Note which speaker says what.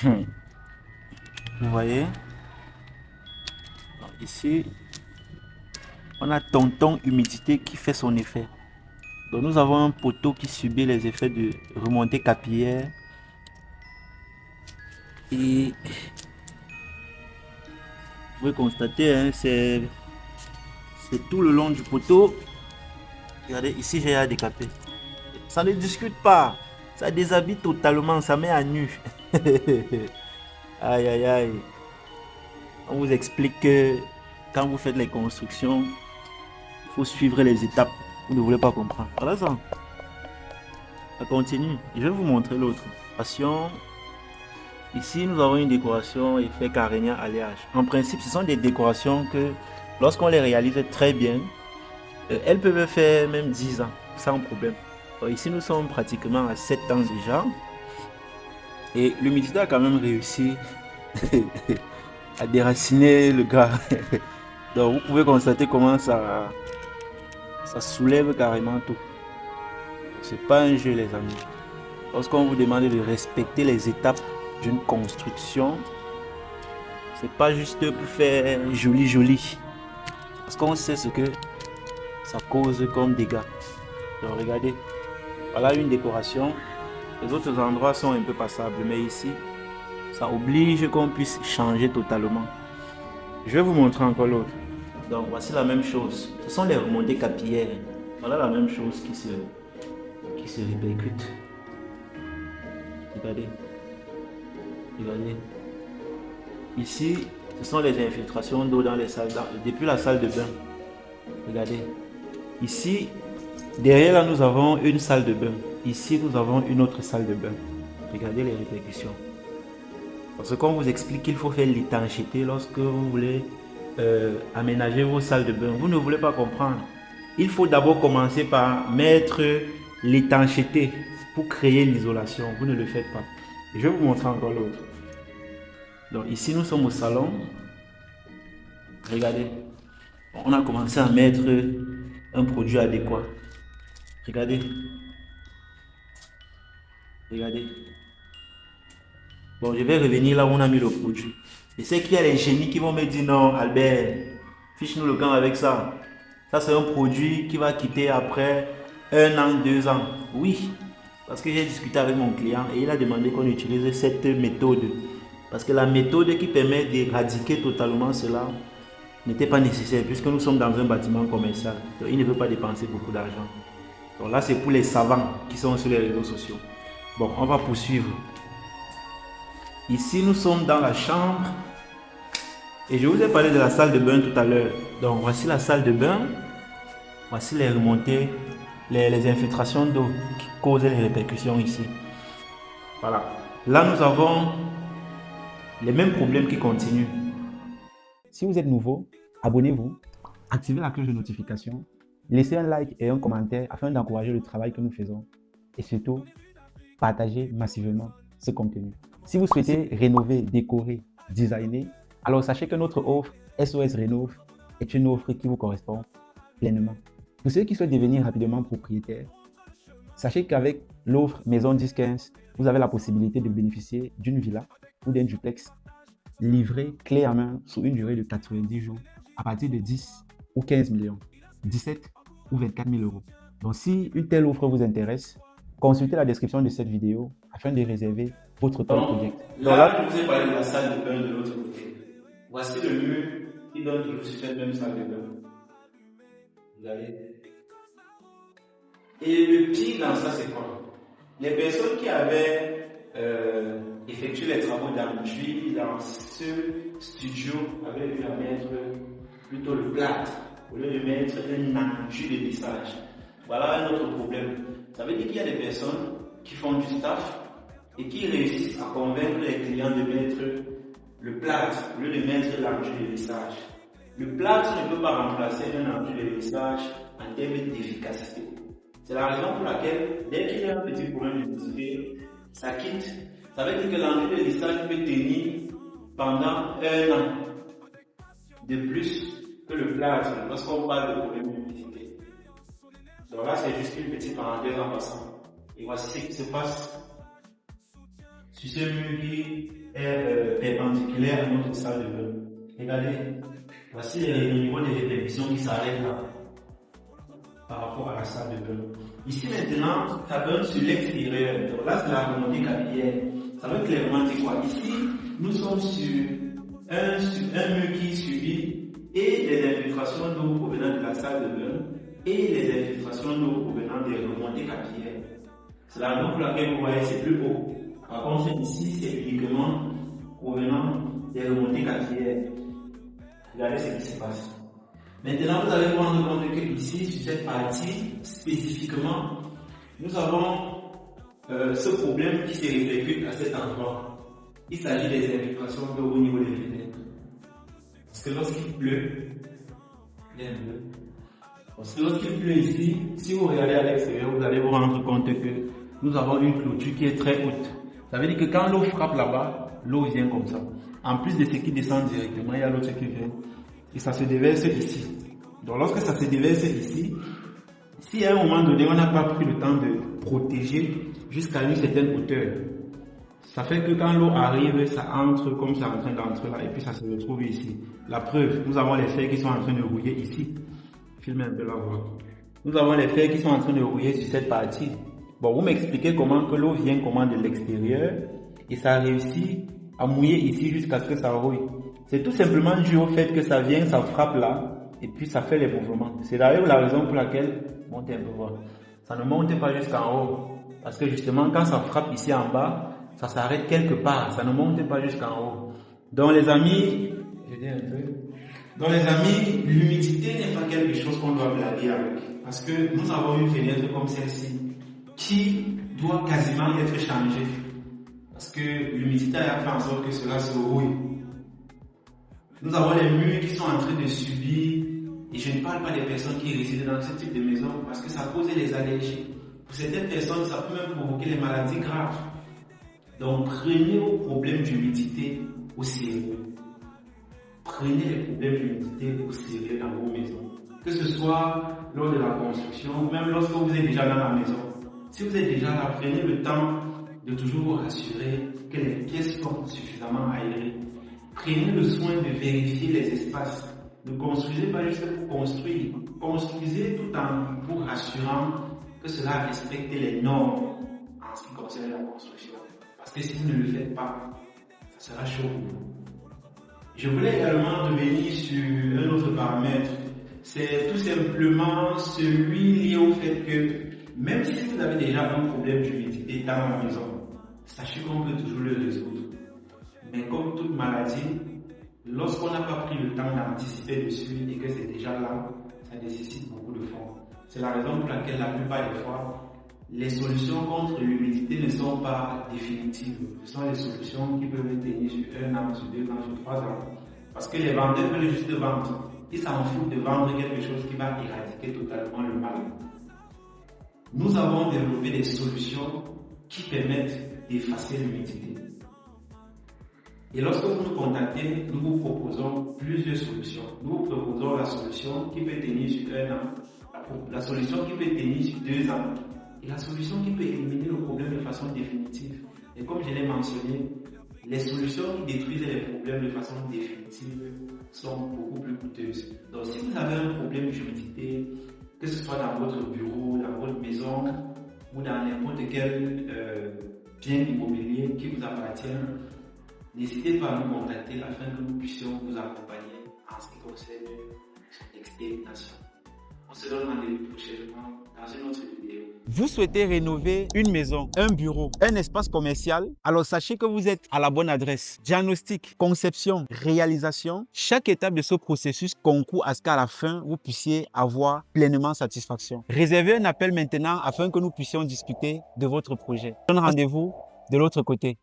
Speaker 1: Vous voyez? Donc, ici, on a tonton humidité qui fait son effet. Donc nous avons un poteau qui subit les effets de remontée capillaire. Et vous pouvez constater, hein, c'est tout le long du poteau. Regardez, ici j'ai un décapé. Ça ne discute pas. Ça déshabille totalement, ça met à nu. Aïe aïe aïe. On vous explique que quand vous faites les constructions, il faut suivre les étapes. Vous ne voulez pas comprendre. Voilà ça. Ça continue. Je vais vous montrer l'autre. Décoration. Ici, nous avons une décoration effet carénien alliage. En principe, ce sont des décorations que, lorsqu'on les réalise très bien, elles peuvent faire même 10 ans, sans problème. Donc ici, nous sommes pratiquement à 7 ans déjà. Et l'humidité a quand même réussi à déraciner le gars. Donc, vous pouvez constater comment ça soulève carrément tout. C'est pas un jeu, les amis. Lorsqu'on vous demande de respecter les étapes d'une construction, c'est pas juste pour faire joli joli. Parce qu'on sait ce que ça cause comme dégâts. Donc regardez, voilà une décoration. Les autres endroits sont un peu passables, mais ici, ça oblige qu'on puisse changer totalement. Je vais vous montrer encore l'autre. Donc voici la même chose. Ce sont les remontées capillaires. Voilà la même chose qui se répercute. Regardez. Regardez. Ici, ce sont les infiltrations d'eau dans les salles, depuis la salle de bain. Regardez. Ici, derrière là, nous avons une salle de bain. Ici, nous avons une autre salle de bain. Regardez les répercussions. Parce qu'on vous explique qu'il faut faire l'étanchéité lorsque vous voulez aménager vos salles de bain. Vous ne voulez pas comprendre. Il faut d'abord commencer par mettre l'étanchéité pour créer l'isolation. Vous ne le faites pas. Je vais vous montrer encore l'autre. Donc ici, nous sommes au salon. Regardez. On a commencé à mettre un produit adéquat. Regardez. Regardez. Bon, je vais revenir là où on a mis le produit. Je sais qu'il y a les génies qui vont me dire non, Albert, fiche-nous le camp avec ça. Ça, c'est un produit qui va quitter après 1 an, 2 ans. Oui, parce que j'ai discuté avec mon client et il a demandé qu'on utilise cette méthode. Parce que la méthode qui permet d'éradiquer totalement cela n'était pas nécessaire puisque nous sommes dans un bâtiment commercial. Donc, il ne veut pas dépenser beaucoup d'argent. Donc là, c'est pour les savants qui sont sur les réseaux sociaux. Bon, on va poursuivre. Ici, nous sommes dans la chambre. Et je vous ai parlé de la salle de bain tout à l'heure. Donc, voici la salle de bain. Voici les remontées, les infiltrations d'eau qui causent les répercussions ici. Voilà. Là, nous avons les mêmes problèmes qui continuent.
Speaker 2: Si vous êtes nouveau, abonnez-vous, activez la cloche de notification, laissez un like et un commentaire afin d'encourager le travail que nous faisons. Et surtout, partagez massivement ce contenu. Si vous souhaitez rénover, décorer, designer, alors sachez que notre offre SOS Rénov est une offre qui vous correspond pleinement. Pour ceux qui souhaitent devenir rapidement propriétaires, sachez qu'avec l'offre Maison 10-15, vous avez la possibilité de bénéficier d'une villa ou d'un duplex livré clé en main sous une durée de 90 jours à partir de 10 ou 15 millions, 17 ou 24 000 euros. Donc si une telle offre vous intéresse, consultez la description de cette vidéo afin de réserver votre call project.
Speaker 1: Donc là, je vous ai parlé de la salle de bain de l'autre côté. Voici le mur qui donne toujours sur cette même salle de bain. Vous voyez. Et le pire dans ça, c'est quoi? Les personnes qui avaient effectué les travaux d'enduit dans ce studio avaient dû mettre plutôt le plâtre au lieu de mettre un enduit de lissage. Voilà un autre problème. Ça veut dire qu'il y a des personnes qui font du staff et qui réussissent à convaincre les clients de mettre le plâtre au lieu de mettre l'enduit de lissage. Le plâtre ne peut pas remplacer un enduit de lissage en termes d'efficacité. C'est la raison pour laquelle, dès qu'il y a un petit problème d'humidité, ça quitte. Ça veut dire que l'enduit de lissage peut tenir pendant 1 an de plus que le plâtre lorsqu'on parle de problème d'humidité. Donc là, c'est juste une petite parenthèse en passant. Et voici ce qui se passe sur ce mur qui est perpendiculaire à notre salle de bain. Regardez, voici le niveau de répercussions qui s'arrête là par rapport à la salle de bain. Ici maintenant, ça donne sur l'extérieur. Donc là, c'est la remontée capillaire. Ça veut clairement dire quoi? Ici, nous sommes sur un mur qui subit et les infiltrations d'eau provenant de la salle de bain et les infiltrations d'eau provenant des remontées capillaires. C'est la raison pour laquelle vous voyez c'est plus haut. Par contre, ici, c'est uniquement provenant des remontées capillaires. Regardez ce qui se passe. Maintenant, vous allez vous rendre compte que ici, sur cette partie, spécifiquement, nous avons ce problème qui se répercute à cet endroit. Il s'agit des infiltrations d'eau au niveau des fenêtres. Parce que lorsqu'il pleut, ici, si vous regardez à l'extérieur, vous allez vous rendre compte que nous avons une clôture qui est très haute. Ça veut dire que quand l'eau frappe là-bas, l'eau vient comme ça. En plus de ce qui descend directement, il y a l'autre qui vient. Et ça se déverse ici. Donc lorsque ça se déverse ici, si à un moment donné, on n'a pas pris le temps de protéger jusqu'à une certaine hauteur, ça fait que quand l'eau arrive, ça entre comme c'est en train d'entrer là, et puis ça se retrouve ici. La preuve, nous avons les fers qui sont en train de rouiller ici. Filmez un peu là, voilà. Nous avons les fers qui sont en train de rouiller sur cette partie. Bon, vous m'expliquez comment que l'eau vient comment de l'extérieur, et ça réussit à mouiller ici jusqu'à ce que ça rouille. C'est tout simplement dû au fait que ça vient, ça frappe là, et puis ça fait les mouvements. C'est d'ailleurs la raison pour laquelle, montez un peu voir, ça ne monte pas jusqu'en haut. Parce que justement, quand ça frappe ici en bas, ça s'arrête quelque part, ça ne monte pas jusqu'en haut. Donc les amis, l'humidité n'est pas quelque chose qu'on doit blaguer avec. Parce que nous avons une fenêtre comme celle-ci, qui doit quasiment être changée. Parce que l'humidité a fait en sorte que cela se rouille. Nous avons les murs qui sont en train de subir, et je ne parle pas des personnes qui résident dans ce type de maison, parce que ça pose des allergies. Pour certaines personnes, ça peut même provoquer des maladies graves. Donc prenez vos problèmes d'humidité au sérieux. Prenez les problèmes d'humidité au sérieux dans vos maisons. Que ce soit lors de la construction, ou même lorsque vous êtes déjà dans la maison. Si vous êtes déjà là, prenez le temps de toujours vous rassurer que les pièces sont suffisamment aérées. Prenez le soin de vérifier les espaces. Ne construisez pas juste pour construire. Construisez tout en vous rassurant que cela respecte les normes en ce qui concerne la construction. Parce que si vous ne le faites pas, ça sera chaud pour vous. Je voulais également revenir sur un autre paramètre. C'est tout simplement celui lié au fait que même si vous avez déjà un problème d'humidité dans la maison, sachez qu'on peut toujours le résoudre. Mais comme toute maladie, lorsqu'on n'a pas pris le temps d'anticiper dessus et que c'est déjà là, ça nécessite beaucoup de fonds. C'est la raison pour laquelle la plupart des fois, les solutions contre l'humidité ne sont pas définitives. Ce sont des solutions qui peuvent tenir sur 1 an, sur 2 ans, sur 3 ans. Parce que les vendeurs veulent juste vendre. Ils s'en foutent de vendre quelque chose qui va éradiquer totalement le mal. Nous avons développé des solutions qui permettent d'effacer l'humidité. Et lorsque vous nous contactez, nous vous proposons plusieurs solutions. Nous vous proposons la solution qui peut tenir sur 1 an, la solution qui peut tenir sur 2 ans, et la solution qui peut éliminer le problème de façon définitive. Et comme je l'ai mentionné, les solutions qui détruisent les problèmes de façon définitive sont beaucoup plus coûteuses. Donc si vous avez un problème d'humidité, que ce soit dans votre bureau, dans votre maison ou dans n'importe quel bien immobilier qui vous appartient, n'hésitez pas à nous contacter afin que nous puissions vous accompagner en ce qui concerne l'extermination. On se donne rendez-vous prochainement dans une autre vidéo.
Speaker 3: Vous souhaitez rénover une maison, un bureau, un espace commercial? Alors sachez que vous êtes à la bonne adresse. Diagnostic, conception, réalisation, chaque étape de ce processus concourt à ce qu'à la fin, vous puissiez avoir pleinement satisfaction. Réservez un appel maintenant afin que nous puissions discuter de votre projet. Donne rendez-vous de l'autre côté.